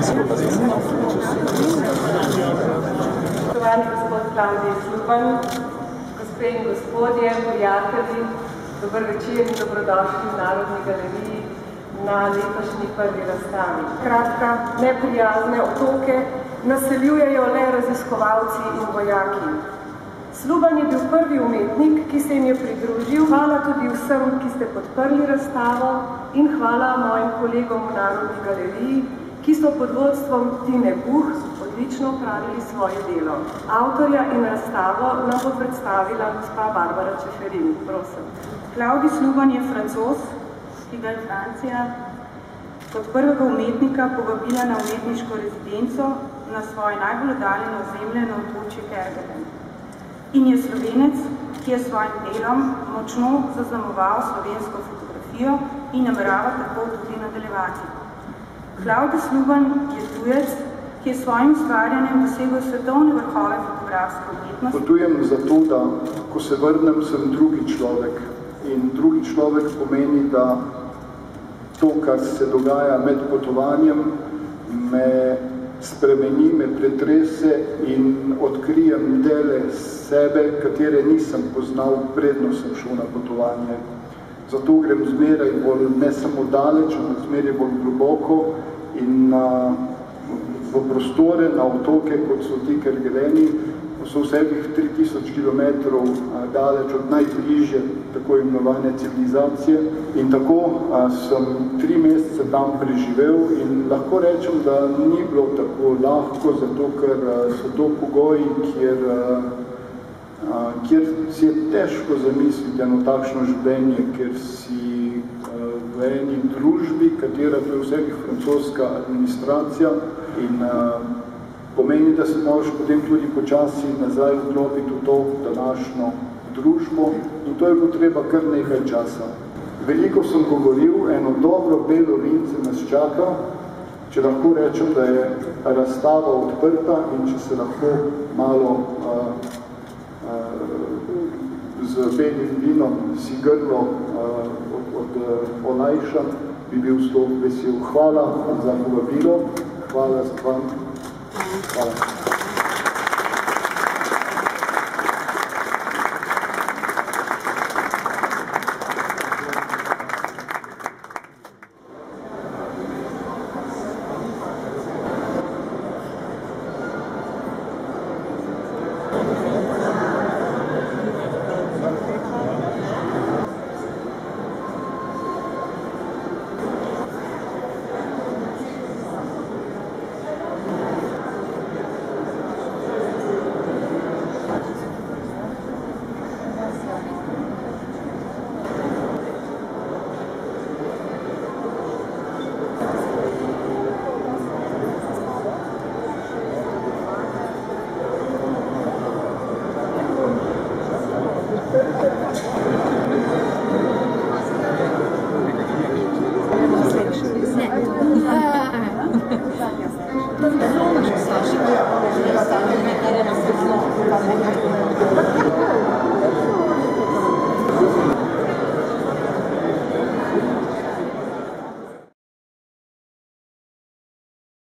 Spoštovani gospod Klavdij Sluban, gospe in gospodje, prijatelji, dober večer in dobrodošli v Narodni galeriji na letošnji prvi razstavi. Kratka, neprijazne otoke naseljujejo le raziskovalci in vojaki. Sluban je bil prvi umetnik, ki se jim je pridružil. Hvala tudi vsem, ki ste podprli razstavo, in hvala mojim kolegom v Narodni galeriji, ki so pod vodstvom Tine Buh odlično opravili svoje delo. Avtorja in razstavo nam bo predstavila gospa Barbara Čeferin. Prosim. Klavdij Sluban je Francoz, ki ga je Francija kot prvega umetnika povabila na umetniško rezidenco na svoje najbolj oddaljeno ozemlje na otočju Kerguelen. In je Slovenec, ki je svojim delom močno zaznamoval slovensko fotografijo in namerava tako tudi nadaljevati. Klavdij Sluban je tujec, ki je svojim ustvarjanjem dosegel svetovne vrhove fotografske umetnosti. Potujem zato, da ko se vrnem, sem drugi človek. In drugi človek pomeni, da to, kar se dogaja med potovanjem, me spremeni, me pretrese in odkrijem dele sebe, katere nisem poznal, predno sem šel na potovanje. Zato grem zmeraj bolj, ne samo daleč, ampak zmeraj bolj globoko in v prostore, na otoke, kot so ti Kergueleni, so vseh 3000 km daleč od najbližje tako imenovane civilizacije. In tako sem 3 mesece tam preživel in lahko rečem, da ni bilo tako lahko, zato ker so to pogoji, kjer si je težko zamisliti eno takšno življenje, ker si v eni družbi, katera to je vseh francoska administracija in pomeni, da se moraš potem tudi počasi nazaj vklopiti v to današnjo družbo in to je potreba kar nekaj časa. Veliko sem govoril, eno dobro belo vince nas čaka, če lahko rečem, da je razstava odprta in če se lahko malo z belim vinom si grlo olajšam, bi bil zelo vesel. Hvala za povabilo, hvala za vam. Hvala.